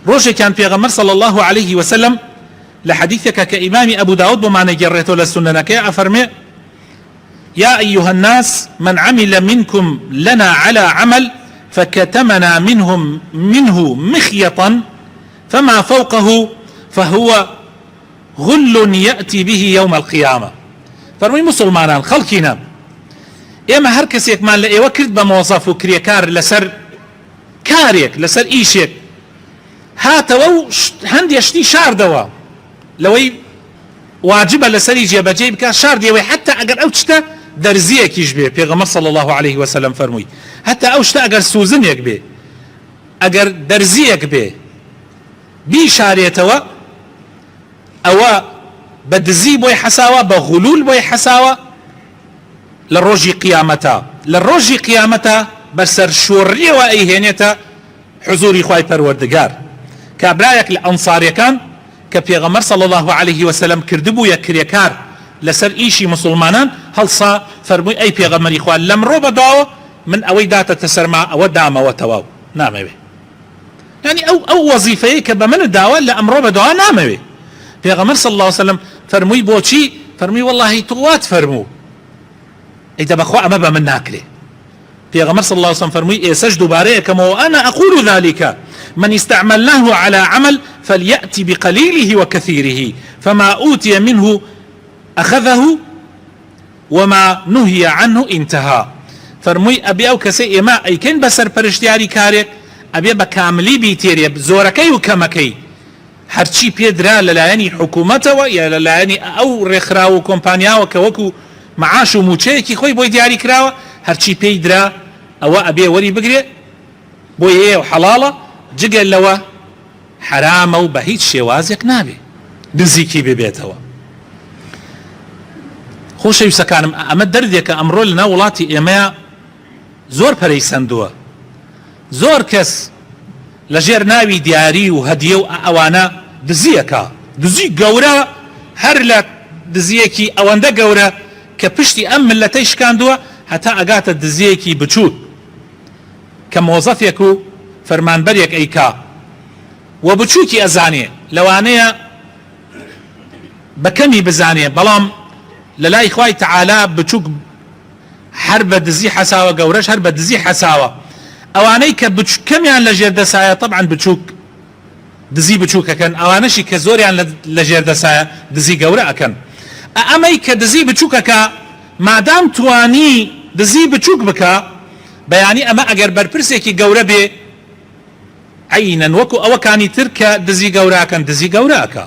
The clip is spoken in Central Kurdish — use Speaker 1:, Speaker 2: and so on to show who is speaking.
Speaker 1: روجي كان بيغمر صلى الله عليه وسلم لحديثك كإمام أبو داود بما نجرته للسنة أفرمي: يا أيها الناس من عمل منكم لنا على عمل فكتمنا منه مخيطا فما فوقه فهو غل يأتي به يوم القيامة. فرمي مسلمان خلقنا ئێمە هەر کەسێکمان لە ئێوە کرد بە مۆزەف و کرێکار لەسەر کارێک لەسەر ئیشێک هاتەوە و هەندێک شتی شاردەوە لەوەی واجبە لەسەری جێبەجێ بکە شاردیەوەی حتى ئەگەر ئەو شتە دەرزیەکیش بێ. پێغەمبەر صلی الله عليه وسلم فەرمووی حتى ئەو شتە ئەگەر سوزنێک بێ ئەگەر دەرزیەک بێ بیشارێتەوە ئەوە بە دزی بۆی حەساوە بە غولول بۆی حەساوە لە ڕۆژی قیامەتە. لە ڕۆژی قیامەتە بەسەر شۆڕیەوە ئەیهێنێتە حزوری خوای پەروەردگار. کابرایەک لە ئەنساریەکان کە پێغەمبەر صلی الله عليه وسلم کردبوو یەک کرێکار لەسەر ئیشی مسلمانان هەڵسا فەرمووی: ئەی پێغەمبەری خوا لەمڕۆ بەداوە من ئەوەی داتەتە سەرما ئەوە دامەوە تەواو نامەوێ. یعنی ئەو وەزیفەیە کە بە من داوە لە ئەمڕۆ بەداوە نامەوێ. پێغەمبەر صلی الله عليه وسلم فەرمووی بۆچی؟ فەرمووی واللهی توات فەرموو ئەیدە بەخوا ئەمە بە من ناکرێ. پێغەمبەر صلی الله عليه وسلم فەرمووی ئێسەش دووبارەیەکەمەوە أنا أقول ذلك من استعملناه على عمل فليأتي بقليله وكثيره فما أوتي منه أخذه وما نهي عنه انتهى. فەرمووی ئەبێ ئەو کەسەی ئێمە ئەیکەین بەسەر پەرشتیاری کارێک ئەبێ بە کاملی بیتێرێ زۆرەکەی و کەمەکەی هەرچی پێدرا لەلایەنی حکوومەتەوە یا لەلایەنی ئەو ڕێکخراوە و کۆمپانیاوە کە وەکو معاش و موچەیەکی خۆی بۆی دیاری کراوە هەرچی پێی درا ئەوە ئەبێ وەری بگرێ بۆی هەیە و حەڵاڵە جگەل لەوە حرامە و بە هیچ شێوازێک نابێ دزیکی ببێتەوە. خۆشەویستەکانم ئەمە دەردێکە ئەمڕۆ لەناو وڵاتی ئێمەیە زۆر پەرەیسەندووە. زۆر کەس لەژێر ناوی دیاری و هەدیە و ئەوانە دزیەکە دزی گەورە هەر لە دزیەکی ئەوەندە گەورە کە پشتی ئەم ملەتەی شکاندووە هەتا ئەگاتە دزیەکی بچووک کە مۆزەفێک و فەرمانبەرێک ئەیکا و بچووکی ئەزانێ لەوانەیە بەکەمی بزانێ بەڵام لە لای خوای تەعالا بچووک هەر بە دزی حەساوە گەورەش هەر بە دزی حەساوە. ئەوانەی کە کەمیان لە ژێر دەسایە طبعا بچووک دزی بچووکەکەن ئەوانەشی کە زۆریان لە ژێر دەسایە دزی گەورە ئەکەن. ئەمەی کە دزی بچووکەکە مادام توانی دزی بچووک بکە بەیانی ئەمە ئەگەر بەرپرسێکی گەورە بێ عینەن وەکو ئەوەکانی تر کە دزی گەورەکەن دزی گەورەکە.